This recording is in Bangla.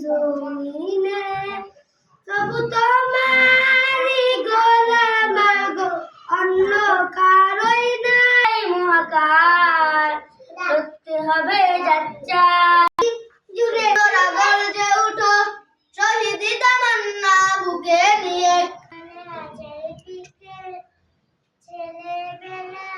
জমিনে তবু তোমারই গোলাম গো, অন্য কারোই নাই মহাকার, করতে হবে যাচ্ছা জুড়ে ওরা গর্জে উঠো, শহীদি তামান্না বুকে নিয়ে। ছেলেবেলা